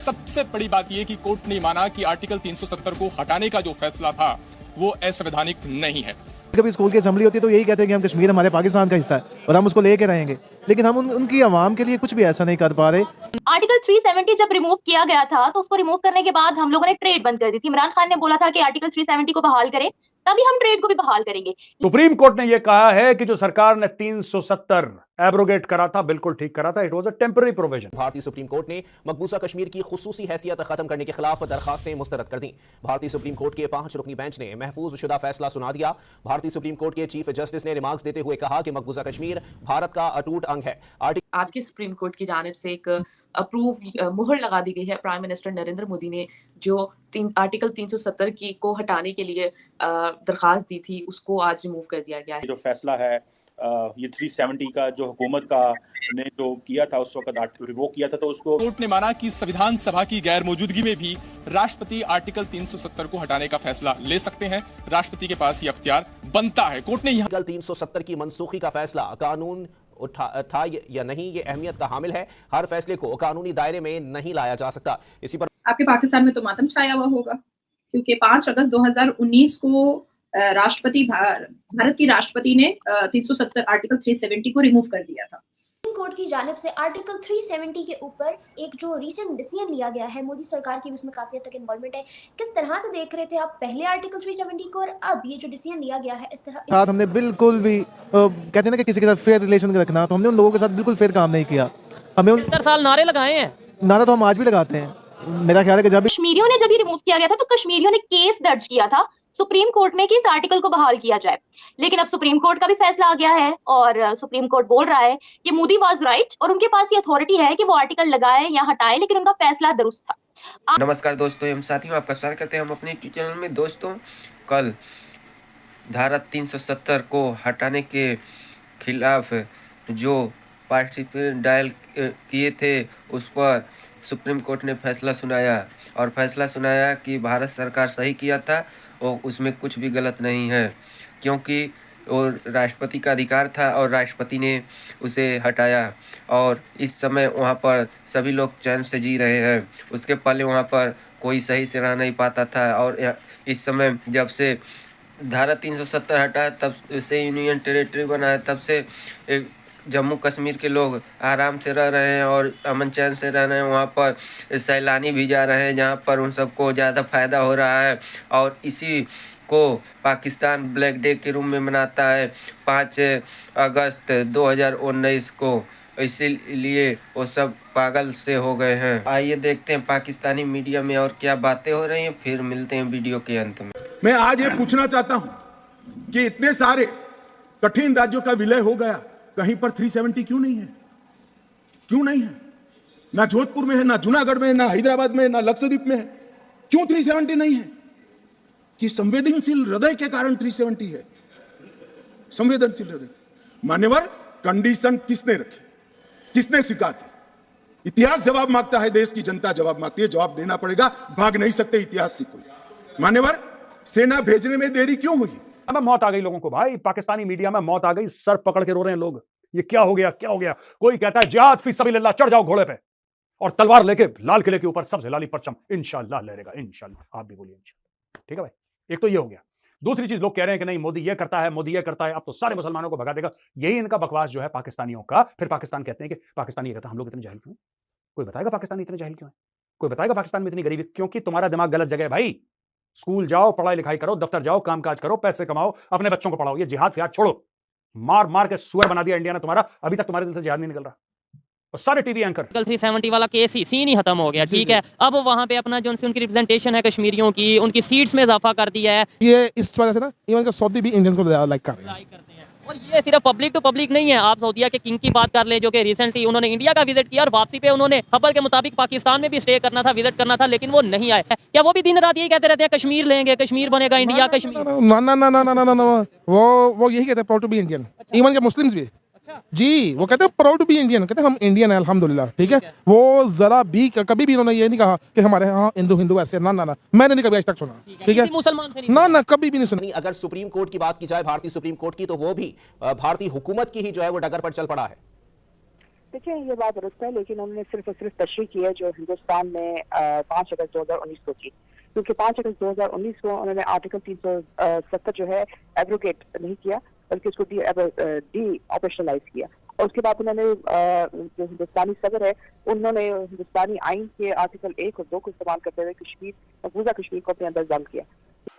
सबसे बड़ी बात यह कि कोर्ट ने माना कि आर्टिकल 370 को हटाने का जो फैसला था वो असंवैधानिक नहीं है। कभी स्कूल की असेंबली होती है तो यही कहते हैं कि हम कश्मीर हमारे पाकिस्तान का हिस्सा है और हम उसको लेके रहेंगे, लेकिन हम उनकी आवाम के लिए कुछ भी ऐसा नहीं कर पा रहे। आर्टिकल 370 जब रिमूव किया गया था तो उसको रिमूव करने के बाद हम लोगों ने ट्रेड बंद कर दी थी। इमरान खान ने बोला था कि आर्टिकल 370 को बहाल करें, तभी हम ट्रेड को भी बहाल करेंगे। सुप्रीम कोर्ट ने यह कहा है कि जो सरकार ने 370 एब्रोगेट करा था, बिल्कुल ठीक करा था। It was a temporary provision. भारतीय सुप्रीम कोर्ट ने मकबूजा कश्मीर की खुसूसी हैसियत खत्म करने के खिलाफ दरखास्तें मुस्तरद कर दी। भारतीय सुप्रीम कोर्ट के 5 रुकनी बेंच ने महफूज शुदा फैसला सुना दिया। भारतीय सुप्रीम कोर्ट के चीफ जस्टिस ने रिमार्क्स देते हुए कहा कि मकबूजा कश्मीर भारत का अटूट अंग है। आपकी सुप्रीम कोर्ट की जानिब से एक अप्रूव मुहर लगा दी गई है। प्राइम मिनिस्टर नरेंद्र मोदी ने जो आर्टिकल 370 की को हटाने के लिए दरखास्त दी थी, उसको आज रिमूव कर दिया गया है। जो फैसला है ये 370 का जो हुकूमत का ने जो किया था उस वक्त रिवोक किया था, तो उसको कोर्ट ने माना कि संविधान सभा की गैर मौजूदगी में भी राष्ट्रपति आर्टिकल 370 को हटाने का फैसला ले सकते हैं। राष्ट्रपति के पास ये अख्तियार बनता है। कोर्ट ने आर्टिकल 370 की मनसूखी का फैसला कानून था या नहीं, ये अहमियत का हामिल है। हर फैसले को कानूनी दायरे में नहीं लाया जा सकता। इसी पर आपके पाकिस्तान में तो मातम छाया हुआ होगा, क्योंकि 5 अगस्त 2019 को राष्ट्रपति भारत की राष्ट्रपति ने 370 आर्टिकल 370 को रिमूव कर दिया था। सुप्रीम कोर्ट की जानिब से आर्टिकल 370 के ऊपर एक जो रिसेंट डिसीजन लिया गया है, मोदी सरकार की भी उसमें काफी हद तक इन्वॉल्वमेंट है। किस तरह से देख रहे थे आप पहले आर्टिकल 370 को और अब ये जो डिसीजन लिया गया है इस तरह? हमने बिल्कुल भी कहते हैं ना कि किसी के साथ फेयर रिलेशन रखना, तो हमने उन लोगों के साथ बिल्कुल फेयर काम नहीं किया। हमें 70 साल नारे लगाए हैं, नारा तो हम आज भी लगाते हैं। मेरा ख्याल है कि जब कश्मीरियों ने जब ये रिमूव किया गया था तो कश्मीरियों ने केस दर्ज किया था सुप्रीम कोर्ट में कि इस आर्टिकल को बहाल किया जाए, लेकिन अब सुप्रीम कोर्ट का भी फैसला आ गया है और सुप्रीम कोर्ट बोल रहा है कि मोदी वाज राइट और उनके पास ये अथॉरिटी है कि वो आर्टिकल लगाए या हटाए, लेकिन उनका फैसला दुरुस्त था। नमस्कार दोस्तों एवं साथियों, आपका स्वागत करते हैं हम अपने यूट्यूब चैनल में। दोस्तों, कल धारा 370 को हटाने के खिलाफ जो पार्टिसिपेंट डायल किए थे उस पर सुप्रीम कोर्ट ने फैसला सुनाया और फैसला सुनाया कि भारत सरकार सही किया था और उसमें कुछ भी गलत नहीं है, क्योंकि वो राष्ट्रपति का अधिकार था और राष्ट्रपति ने उसे हटाया और इस समय वहाँ पर सभी लोग चैन से जी रहे हैं। उसके पहले वहाँ पर कोई सही से रह नहीं पाता था और इस समय जब से धारा 370 हटा तब से यूनियन टेरिटरी बना है, तब से जम्मू कश्मीर के लोग आराम से रह रहे हैं और अमन चैन से रह रहे हैं। वहाँ पर सैलानी भी जा रहे हैं जहाँ पर उन सबको ज़्यादा फ़ायदा हो रहा है और इसी को पाकिस्तान ब्लैक डे के रूप में मनाता है 5 अगस्त 2019 को। इसीलिए वो सब पागल से हो गए हैं। आइए देखते हैं पाकिस्तानी मीडिया में और क्या बातें हो रही हैं, फिर मिलते हैं वीडियो के अंत में। मैं आज ये पूछना चाहता हूँ कि इतने सारे कठिन राज्यों का विलय हो गया, कहीं पर 370 क्यों नहीं है? क्यों नहीं है? ना जोधपुर में है, ना जूनागढ़ में है, ना हैदराबाद में है, ना लक्षद्वीप में है। क्यों 370 नहीं है? कि संवेदनशील हृदय के कारण 370 है। संवेदनशील हृदय। मान्यवर, कंडीशन किसने रखी? किसने स्वीकार की? इतिहास जवाब मांगता है, देश की जनता जवाब मांगती है, जवाब देना पड़ेगा। भाग नहीं सकते इतिहास से कोई। मान्यवर, सेना भेजने में देरी क्यों हुई? मौत आ गई लोगों को भाई, पाकिस्तानी मीडिया में मौत आ गई, सर पकड़ के रो रहे हैं लोग। ये क्या हो गया, क्या हो गया? कोई कहता है जिहाद फी सबिलिल्लाह, चढ़ जाओ घोड़े पे और तलवार लेके लाल किले के ऊपर सबसे लाली परचम इंशाल्लाह लहरेगा, इंशाल्लाह। आप भी बोलिए इंशाल्लाह। ठीक है भाई, एक तो ये हो गया। दूसरी चीज, लोग कह रहे हैं कि नहीं मोदी ये करता है, मोदी ये करता है, अब तो सारे मुसलमानों को भगा देगा। यही इनका बकवास जो है पाकिस्तानियों का। फिर पाकिस्तान कहते हैं कि पाकिस्तानी ये कहता है हम लोग इतने जाहिल क्यों हैं? कोई बताएगा पाकिस्तानी इतने जाहिल क्यों है? कोई बताएगा पाकिस्तान में इतनी गरीबी? क्योंकि तुम्हारा दिमाग गलत जगह है भाई। स्कूल जाओ, पढ़ाई लिखाई करो, दफ्तर जाओ, कामकाज करो, पैसे कमाओ, अपने बच्चों को पढ़ाओ। ये जिहाद फिहाद छोड़ो। मार मार के सुअर बना दिया इंडिया ने तुम्हारा। अभी तक तुम्हारे दिल से जिहाद नहीं निकल रहा। और सारे टीवी एंकर 370 वाला केस ही सीन ही खत्म हो गया। ठीक है, अब वहां पे अपना जो उनकी रिप्रेजेंटेशन है कश्मीरियों की, उनकी सीट्स में इजाफा कर दिया है। ये इस वजह से ना इवन का सऊदी भी इंडियंस को लाइक कर रहे हैं। और ये सिर्फ पब्लिक टू पब्लिक नहीं है। आप सऊदीया के किंग की बात कर ले, जो कि रिसेंटली उन्होंने इंडिया का विजिट किया और वापसी पे उन्होंने खबर के मुताबिक पाकिस्तान में भी स्टे करना था, विजिट करना था, लेकिन वो नहीं आए। क्या वो भी दिन रात यही कहते रहते हैं कश्मीर लेंगे, कश्मीर बनेगा इंडिया, कश्मीर? ना ना ना ना ना ना ना, वो यही कहते हैं proud to be Indian. Even के मुस्लिम्स भी जी वो कहते हैं प्राउड टू बी इंडियन, कहते हैं हम इंडियन है अल्हम्दुलिल्लाह। ठीक है, वो जरा भी कभी भी उन्होंने ये नहीं कहा कि हमारे यहाँ हिंदू ऐसे। ना ना ना, मैंने नहीं कभी आज तक सुना। ठीक है, मुसलमान से ना ना कभी भी नहीं सुना। अगर सुप्रीम कोर्ट की बात की जाए, भारतीय सुप्रीम कोर्ट की, तो वो भी भारतीय हुकूमत की ही जो है वो डगर पर चल पड़ा है। देखिए ये बात दुरुस्त है, लेकिन उन्होंने सिर्फ और सिर्फ तशरीह की है जो हिंदुस्तान में 5 अगस्त 2019 को की, क्योंकि 5 अगस्त 2019 को उन्होंने आर्टिकल 370 जो है एब्रोगेट नहीं किया, बल्कि उसको डी ऑपरेशनलाइज किया। और उसके बाद उन्होंने जो हिंदुस्तानी सदर है उन्होंने हिंदुस्तानी आइन के आर्टिकल 1 और 2 को इस्तेमाल करते हुए मकबूजा कश्मीर को अपने अंदर जब्त किया।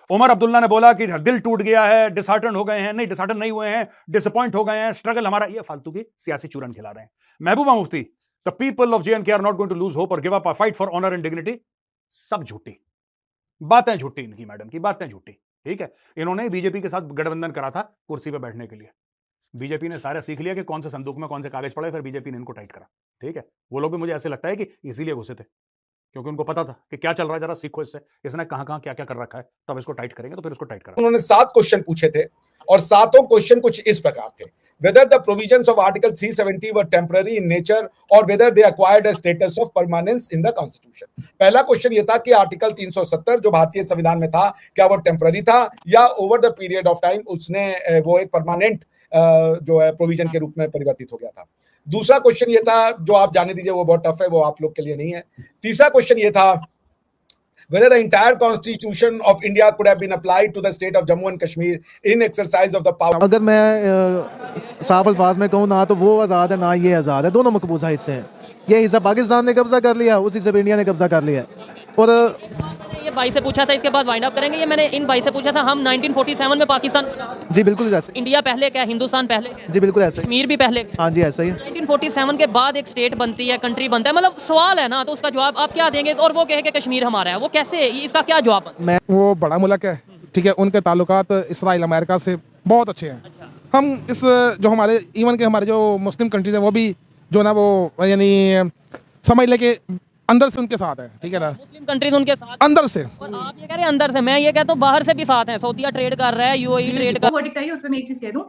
उमर अब्दुल्ला ने बोला कि दिल टूट गया है, डिसहार्टन हो गए हैं, नहीं डिसहार्टन नहीं हुए हैं, डिसअपॉइंट हो गए हैं, स्ट्रगल हमारा, ये फालतू की सियासी चूरन खिला रहे हैं। Mehbooba Mufti, the people of JNK are not going to lose hope और give up, fight for honour and dignity, सब झूठी बातें, झूठी इनकी मैडम की बातें झूठी। ठीक है, इन्होंने बीजेपी के साथ गठबंधन करा था कुर्सी पर बैठने के लिए। बीजेपी ने सारा सीख लिया कि कौन से संदूक में कौन से कागज पड़े, फिर बीजेपी ने इनको टाइट करा। ठीक है, वो लोग भी मुझे ऐसे लगता है कि इसीलिए घुसे थे, क्योंकि उनको पता था कि क्या चल रहा है, जरा सीखो इससे, इसने कहां क्या क्या कर रखा है, तब इसको टाइट करेंगे, तो फिर इसको टाइट करा। उन्होंने 7 क्वेश्चन पूछे थे और 7 क्वेश्चन कुछ इस प्रकार थे: whether the provisions of Article 370 were temporary in nature or whether they acquired a status of permanence in the Constitution। पहला क्वेश्चन ये था कि आर्टिकल 370 जो भारतीय संविधान में था, क्या वो टेम्पररी था या over the period of time उसने वो एक परमानेंट जो है प्रोविजन के रूप में परिवर्तित हो गया था। दूसरा क्वेश्चन ये था, जो आप जाने दीजिए, वो बहुत टफ है, वो आप लोग के लिए नहीं है। तीसरा क्वेश्चन ये था, whether the entire constitution of India could have been applied to the state of Jammu and Kashmir in exercise of the power। अगर मैं साफ अल्फाज में कहूँ, ना तो वो आज़ाद है ना ये आज़ाद है, दोनों मकबूजा हिस्से हैं। ये हिस्सा पाकिस्तान ने कब्जा कर लिया, उस हिस्से पे इंडिया ने कब्जा कर लिया। और ये भाई से पूछा था, इसके बाद वाइंड अप करेंगे। ये मैंने इन भाई से पूछा था, हम 1947 में पाकिस्तान, जी बिल्कुल ऐसे, इंडिया पहले क्या, हिंदुस्तान पहले, जी बिल्कुल ऐसे, कश्मीर भी पहले, हाँ जी ऐसा ही। 1947 के बाद एक स्टेट बनती है, कंट्री बनता है, मतलब सवाल है ना, तो उसका जवाब आप क्या देंगे? और वो कहे कि कश्मीर हमारा है, वो कैसे, इसका क्या जवाब? वो बड़ा मुल्क है, ठीक है, उनके ताल्लुकात इसराइल अमेरिका से बहुत अच्छे हैं। हम इस जो हमारे इवन के हमारे जो मुस्लिम कंट्रीज हैं वो भी जो ना वो यानी समझ ले के अंदर से उनके साथ है, ठीक है ना, मुस्लिम कंट्रीज उनके साथ अंदर से। और आप ये कह रहे हैं अंदर से, मैं ये कहता हूँ बाहर से भी साथ हैं। सऊदीया ट्रेड कर रहा है, UAE ट्रेड कर, वर्डिक्ट आई है, उस पे मैं एक चीज कह दूं,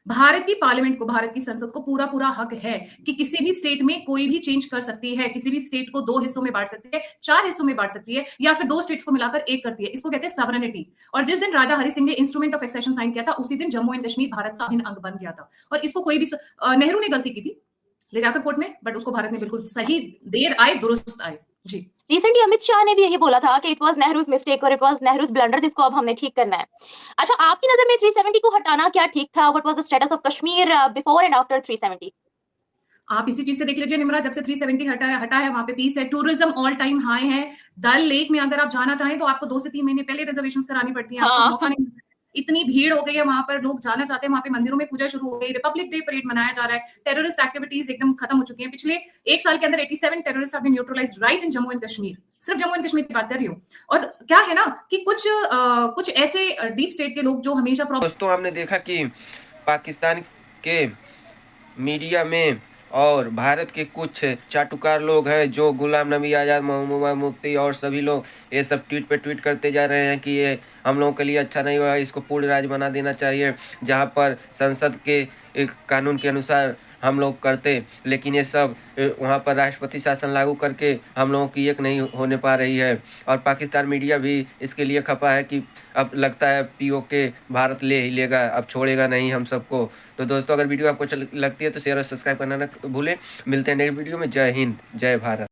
भारत की पार्लियामेंट को, भारत की संसद को पूरा हक है कि किसी भी स्टेट में कोई भी चेंज कर सकती है, किसी भी स्टेट को 2 हिस्सों में बांट सकती है, 4 हिस्सों में बांट सकती है, या फिर 2 स्टेट्स को मिलाकर एक करती है। इसको कहते हैं सॉवरेनिटी। और जिस दिन राजा हरि सिंह ने इंस्ट्रूमेंट ऑफ एक्सेशन साइन किया था, उसी दिन जम्मू एंड कश्मीर भारत का अभिन्न अंग बन गया था। और इसको कोई भी, नेहरू ने गलती की थी ले जाकर कोर्ट में, बट उसको भारत ने बिल्कुल सही, देर आए दुरुस्त आए। जी, रिसेंटली अमित शाह ने भी यही बोला था कि इट वाज नेहरूज मिस्टेक और इट वाज नेहरूज ब्लंडर, जिसको अब हमने ठीक करना है। अच्छा, आपकी नजर में 370 को हटाना क्या ठीक था? What was the status of Kashmir before and after 370? आप इसी चीज से देख लीजिए निमरा, जब से 370 हटा है वहां पे पीस है, टूरिज्म ऑल टाइम हाई है। डल लेक में अगर आप जाना चाहें तो आपको 2 से 3 महीने पहले रिजर्वेशंस करानी पड़ती है, आपको मौका नहीं। इतनी भीड़ हो गई है वहां पर, लोग जाना चाहते हैं, वहां पे मंदिरों में पूजा शुरू हो गई, रिपब्लिक डे परेड मनाया जा रहा है, टेररिस्ट एक्टिविटीज एकदम खत्म हो चुकी हैं। पिछले 1 साल के अंदर 87 terrorist have been neutralised right in Jammu and Kashmir. सिर्फ जम्मू एंड कश्मीर की बात कर रही हूँ। और क्या है ना कि कुछ ऐसे डीप स्टेट के लोग जो हमेशा दोस्तों, हमने देखा कि पाकिस्तान के मीडिया में और भारत के कुछ चाटुकार लोग हैं जो गुलाम नबी आज़ाद, महबूबा मुफ्ती और सभी लोग ये सब ट्वीट पे ट्वीट करते जा रहे हैं कि ये हम लोगों के लिए अच्छा नहीं हुआ, इसको पूर्ण राज्य बना देना चाहिए, जहां पर संसद के एक कानून के अनुसार हम लोग करते, लेकिन ये सब वहाँ पर राष्ट्रपति शासन लागू करके हम लोगों की एक नहीं होने पा रही है। और पाकिस्तान मीडिया भी इसके लिए खपा है कि अब लगता है POK भारत ले ही लेगा, अब छोड़ेगा नहीं हम सबको। तो दोस्तों, अगर वीडियो आपको लगती है तो शेयर और सब्सक्राइब करना न भूलें। मिलते हैं नेक्स्ट वीडियो में। जय हिंद, जय भारत।